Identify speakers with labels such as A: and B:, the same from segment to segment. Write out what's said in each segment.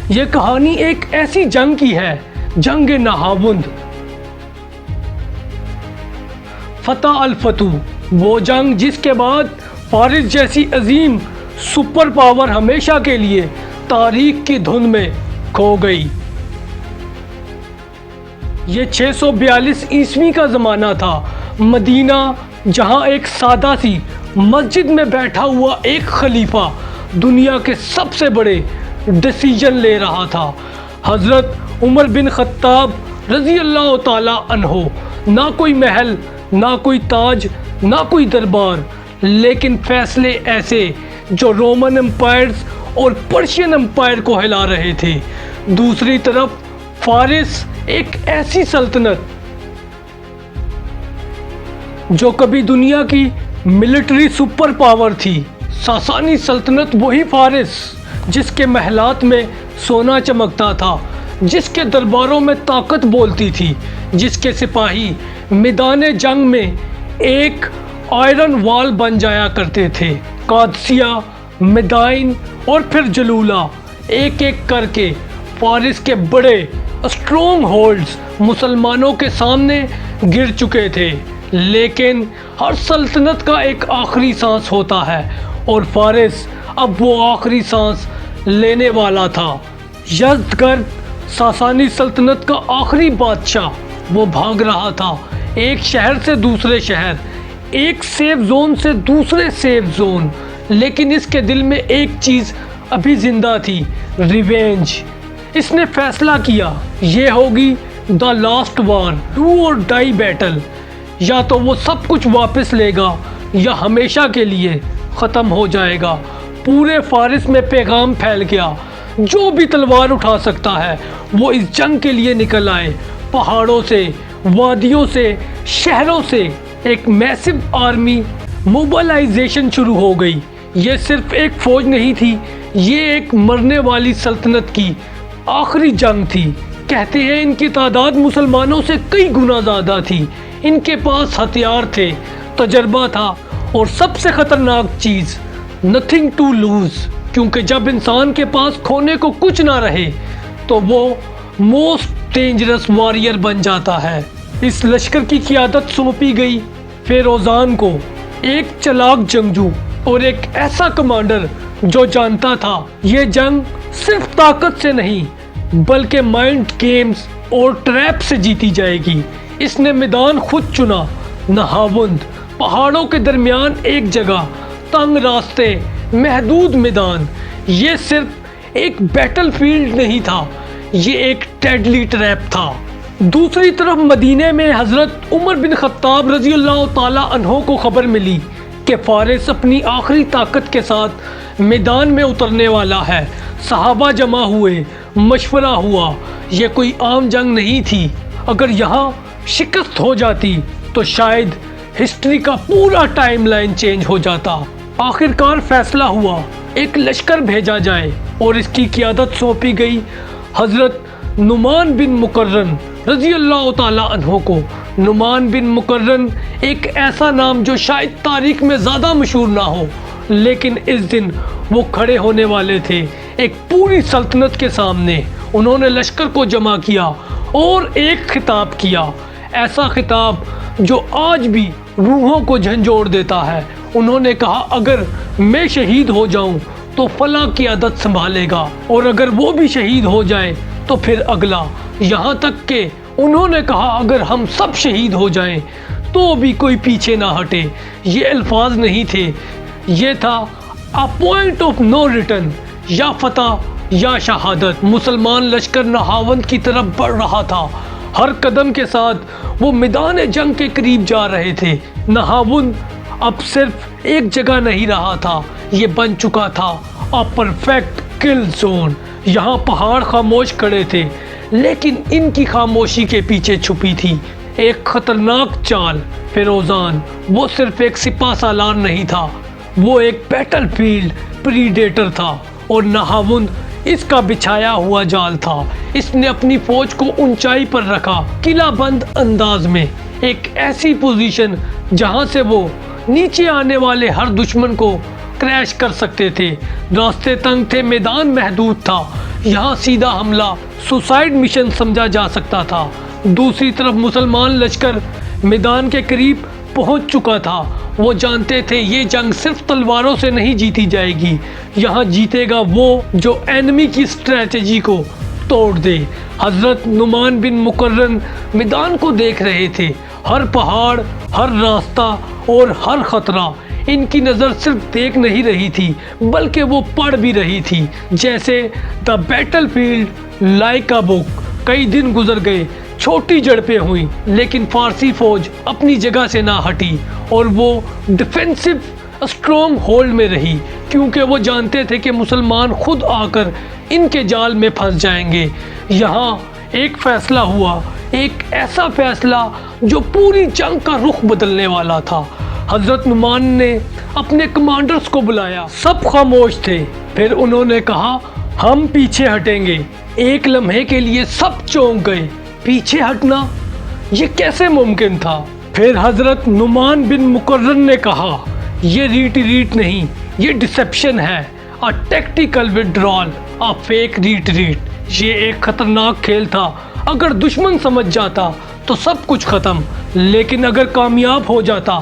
A: یہ کہانی ایک ایسی جنگ کی ہے، جنگ نہاوند۔ فتح الفتوح، وہ جنگ جس کے بعد فارس جیسی عظیم سپر پاور ہمیشہ کے لیے تاریخ کی دھند میں کھو گئی۔ یہ 642 عیسوی کا زمانہ تھا۔ مدینہ، جہاں ایک سادہ سی مسجد میں بیٹھا ہوا ایک خلیفہ دنیا کے سب سے بڑے ڈیسیجن لے رہا تھا۔ حضرت عمر بن خطاب رضی اللہ تعالی عنہ، نہ کوئی محل، نہ کوئی تاج، نہ کوئی دربار، لیکن فیصلے ایسے جو رومن امپائرز اور پرشین امپائر کو ہلا رہے تھے۔ دوسری طرف فارس، ایک ایسی سلطنت جو کبھی دنیا کی ملٹری سپر پاور تھی۔ ساسانی سلطنت، وہی فارس جس کے محلات میں سونا چمکتا تھا، جس کے درباروں میں طاقت بولتی تھی، جس کے سپاہی میدان جنگ میں ایک آئرن وال بن جایا کرتے تھے۔ قادسیہ، مدائن اور پھر جلولہ، ایک ایک کر کے فارس کے بڑے اسٹرونگ ہولڈز مسلمانوں کے سامنے گر چکے تھے۔ لیکن ہر سلطنت کا ایک آخری سانس ہوتا ہے، اور فارس اب وہ آخری سانس لینے والا تھا۔ یزدگرد، ساسانی سلطنت کا آخری بادشاہ، وہ بھاگ رہا تھا ایک شہر سے دوسرے شہر، ایک سیف زون سے دوسرے سیف زون، لیکن اس کے دل میں ایک چیز ابھی زندہ تھی، ریونج۔ اس نے فیصلہ کیا، یہ ہوگی دا لاسٹ وار، ڈو اور ڈائی بیٹل۔ یا تو وہ سب کچھ واپس لے گا یا ہمیشہ کے لیے ختم ہو جائے گا۔ پورے فارس میں پیغام پھیل گیا، جو بھی تلوار اٹھا سکتا ہے وہ اس جنگ کے لیے نکل آئے۔ پہاڑوں سے، وادیوں سے، شہروں سے ایک میسو آرمی موبلائزیشن شروع ہو گئی۔ یہ صرف ایک فوج نہیں تھی، یہ ایک مرنے والی سلطنت کی آخری جنگ تھی۔ کہتے ہیں ان کی تعداد مسلمانوں سے کئی گنا زیادہ تھی۔ ان کے پاس ہتھیار تھے، تجربہ تھا، اور سب سے خطرناک چیز، نتھنگ ٹو لوز، کیونکہ جب انسان کے پاس کھونے کو کچھ نہ رہے تو وہ موسٹ ڈینجرس واریر بن جاتا ہے۔ اس لشکر کی قیادت سونپی گئی فیروزان کو، ایک چلاک جنگجو اور ایک ایسا کمانڈر جو جانتا تھا یہ جنگ صرف طاقت سے نہیں بلکہ مائنڈ گیمز اور ٹریپ سے جیتی جائے گی۔ اس نے میدان خود چنا، نہاوند، پہاڑوں کے درمیان ایک جگہ، تنگ راستے، محدود میدان۔ یہ صرف ایک بیٹل فیلڈ نہیں تھا، یہ ایک ڈیڈلی ٹریپ تھا۔ دوسری طرف مدینے میں حضرت عمر بن خطاب رضی اللہ تعالی عنہ کو خبر ملی کہ فارس اپنی آخری طاقت کے ساتھ میدان میں اترنے والا ہے۔ صحابہ جمع ہوئے، مشورہ ہوا۔ یہ کوئی عام جنگ نہیں تھی، اگر یہاں شکست ہو جاتی تو شاید ہسٹری کا پورا ٹائم لائن چینج ہو جاتا۔ آخرکار فیصلہ ہوا، ایک لشکر بھیجا جائے اور اس کی قیادت سونپی گئی حضرت نعمان بن مقرن رضی اللہ تعالی عنہ کو۔ نعمان بن مقرن ایک ایسا نام جو شاید تاریخ میں زیادہ مشہور نہ ہو، لیکن اس دن وہ کھڑے ہونے والے تھے ایک پوری سلطنت کے سامنے۔ انہوں نے لشکر کو جمع کیا اور ایک خطاب کیا، ایسا خطاب جو آج بھی روحوں کو جھنجھوڑ دیتا ہے۔ انہوں نے کہا، اگر میں شہید ہو جاؤں تو فلاں قیادت سنبھالے گا، اور اگر وہ بھی شہید ہو جائے تو پھر اگلا۔ یہاں تک کہ انہوں نے کہا، اگر ہم سب شہید ہو جائیں تو بھی کوئی پیچھے نہ ہٹے۔ یہ الفاظ نہیں تھے، یہ تھا a point of no return، یا فتح یا شہادت۔ مسلمان لشکر نہاوند کی طرف بڑھ رہا تھا، ہر قدم کے ساتھ وہ میدان جنگ کے قریب جا رہے تھے۔ نہاوند اب صرف ایک جگہ نہیں رہا تھا، یہ بن چکا تھا a perfect kill zone۔ یہاں پہاڑ خاموش کھڑے تھے، لیکن ان کی خاموشی کے پیچھے چھپی تھی ایک خطرناک چال۔ فیروزان، وہ صرف ایک سپہ سالار نہیں تھا، وہ ایک بیٹل فیلڈ پریڈیٹر تھا، اور نہاوند اس کا بچھایا ہوا جال تھا۔ اس نے اپنی فوج کو اونچائی پر رکھا، قلعہ بند انداز میں، ایک ایسی پوزیشن جہاں سے وہ نیچے آنے والے ہر دشمن کو کریش کر سکتے تھے۔ راستے تنگ تھے، میدان محدود تھا، یہاں سیدھا حملہ سوسائڈ مشن سمجھا جا سکتا تھا۔ دوسری طرف مسلمان لشکر میدان کے قریب پہنچ چکا تھا۔ وہ جانتے تھے یہ جنگ صرف تلواروں سے نہیں جیتی جائے گی، یہاں جیتے گا وہ جو اینمی کی اسٹریٹجی کو توڑ دے۔ حضرت نعمان بن مقرن میدان کو دیکھ رہے تھے، ہر پہاڑ، ہر راستہ اور ہر خطرہ۔ ان کی نظر صرف دیکھ نہیں رہی تھی بلکہ وہ پڑھ بھی رہی تھی، جیسے the battlefield like a book. کئی دن گزر گئے، چھوٹی جھڑپیں ہوئیں، لیکن فارسی فوج اپنی جگہ سے نہ ہٹی اور وہ ڈیفینسو اسٹرانگ ہولڈ میں رہی، کیونکہ وہ جانتے تھے کہ مسلمان خود آ کر ان کے جال میں پھنس جائیں گے۔ یہاں ایک فیصلہ ہوا، ایک ایسا فیصلہ جو پوری جنگ کا رخ بدلنے والا تھا۔ حضرت نعمان نے اپنے کمانڈرز کو بلایا، سب خاموش تھے۔ پھر انہوں نے کہا، ہم پیچھے ہٹیں گے۔ ایک لمحے کے لیے سب چونک گئے، پیچھے ہٹنا یہ کیسے ممکن تھا؟ پھر حضرت نعمان بن مقرن نے کہا، یہ ریٹ نہیں، یہ ڈسپشن ہے، a tactical withdrawal، a fake retreat۔ یہ ایک خطرناک کھیل تھا۔ اگر دشمن سمجھ جاتا تو سب کچھ ختم، لیکن اگر کامیاب ہو جاتا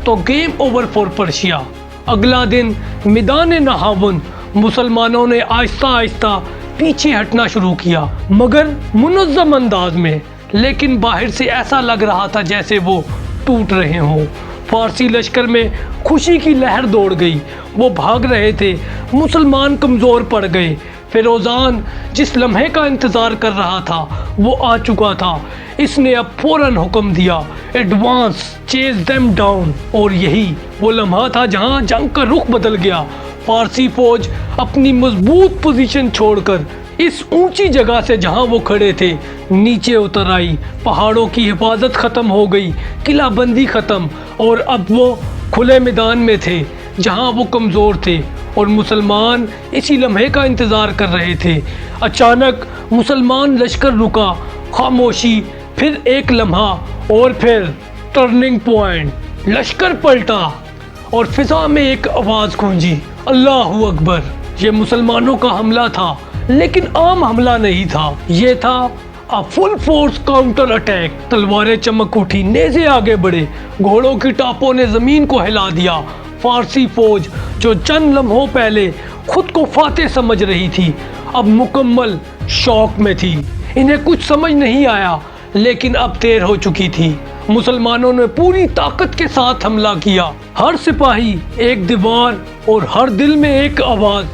A: تو گیم اوور فار پرشیا۔ اگلا دن میدان نہاون مسلمانوں نے آہستہ آہستہ پیچھے ہٹنا شروع کیا، مگر منظم انداز میں، لیکن باہر سے ایسا لگ رہا تھا جیسے وہ ٹوٹ رہے ہوں۔ فارسی لشکر میں خوشی کی لہر دوڑ گئی، وہ بھاگ رہے تھے، مسلمان کمزور پڑ گئے۔ فیروزان جس لمحے کا انتظار کر رہا تھا وہ آ چکا تھا۔ اس نے اب فوراً حکم دیا، ایڈوانس، چیز دیم ڈاؤن۔ اور یہی وہ لمحہ تھا جہاں جنگ کا رخ بدل گیا۔ فارسی فوج اپنی مضبوط پوزیشن چھوڑ کر اس اونچی جگہ سے جہاں وہ کھڑے تھے نیچے اتر آئی۔ پہاڑوں کی حفاظت ختم ہو گئی، قلعہ بندی ختم، اور اب وہ کھلے میدان میں تھے جہاں وہ کمزور تھے، اور مسلمان اسی لمحے کا انتظار کر رہے تھے۔ اچانک مسلمان لشکر رکا، خاموشی، پھر ایک لمحہ، اور پھر ٹرننگ پوائنٹ۔ لشکر پلٹا اور فضا میں ایک آواز گونجی، اللہ اکبر۔ یہ مسلمانوں کا حملہ تھا، لیکن عام حملہ نہیں تھا، یہ تھا فل فورس کاؤنٹر اٹیک۔ تلواریں چمک اٹھی، نیزے آگے بڑھے، گھوڑوں کی ٹاپوں نے زمین کو ہلا دیا۔ فارسی فوج جو چند لمحوں پہلے خود کو فاتح سمجھ رہی تھی اب مکمل شوق میں تھی۔ انہیں کچھ سمجھ نہیں آیا، لیکن اب دیر ہو چکی تھی۔ مسلمانوں نے پوری طاقت کے ساتھ حملہ کیا، ہر سپاہی ایک دیوار اور ہر دل میں ایک آواز،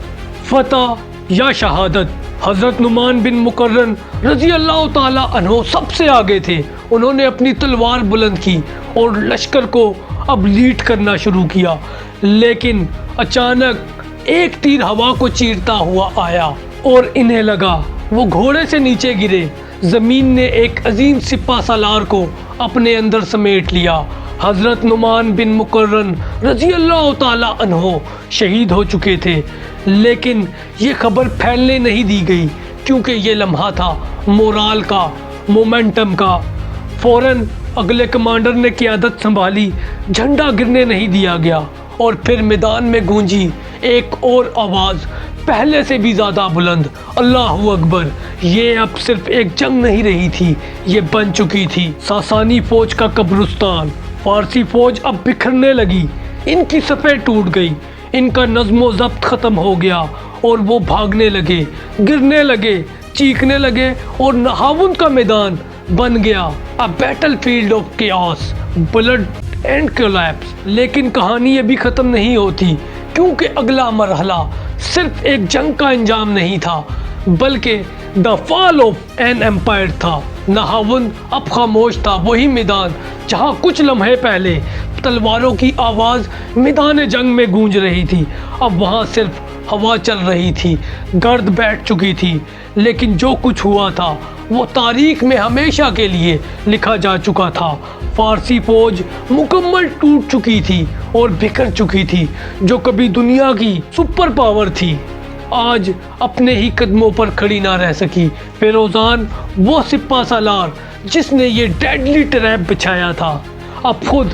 A: فتح یا شہادت۔ حضرت نعمان بن مقرن رضی اللہ تعالی عنہ سب سے آگے تھے۔ انہوں نے اپنی تلوار بلند کی اور لشکر کو اب لیڈ کرنا شروع کیا، لیکن اچانک ایک تیر ہوا کو چیرتا ہوا آیا اور انہیں لگا وہ گھوڑے سے نیچے گرے۔ زمین نے ایک عظیم سپہ سالار کو اپنے اندر سمیٹ لیا۔ حضرت نعمان بن مقرن رضی اللہ تعالی عنہ شہید ہو چکے تھے، لیکن یہ خبر پھیلنے نہیں دی گئی، کیونکہ یہ لمحہ تھا مورال کا، مومنٹم کا۔ فوراً اگلے کمانڈر نے قیادت سنبھالی، جھنڈا گرنے نہیں دیا گیا، اور پھر میدان میں گونجی ایک اور آواز، پہلے سے بھی زیادہ بلند، اللہ اکبر۔ یہ اب صرف ایک جنگ نہیں رہی تھی، یہ بن چکی تھی ساسانی فوج کا قبرستان۔ فارسی فوج اب بکھرنے لگی، ان کی صفیں ٹوٹ گئی، ان کا نظم و ضبط ختم ہو گیا، اور وہ بھاگنے لگے، گرنے لگے، چیخنے لگے، اور نہاون کا میدان بن گیا a battlefield of chaos, blood and collapse۔ لیکن کہانی ابھی ختم نہیں ہوتی، کیونکہ اگلا مرحلہ صرف ایک جنگ کا انجام نہیں تھا، بلکہ the fall of an empire تھا۔ نہاون اب خاموش تھا، وہی میدان جہاں کچھ لمحے پہلے تلواروں کی آواز میدان جنگ میں گونج رہی تھی، اب وہاں صرف ہوا چل رہی تھی، گرد بیٹھ چکی تھی۔ لیکن جو کچھ ہوا تھا وہ تاریخ میں ہمیشہ کے لیے لکھا جا چکا تھا۔ فارسی فوج مکمل ٹوٹ چکی تھی اور بکھر چکی تھی، جو کبھی دنیا کی سپر پاور تھی، آج اپنے ہی قدموں پر کھڑی نہ رہ سکی۔ فیروزان وہ سپہ سالار جس نے یہ ڈیڈلی ٹریپ بچھایا تھا، اب خود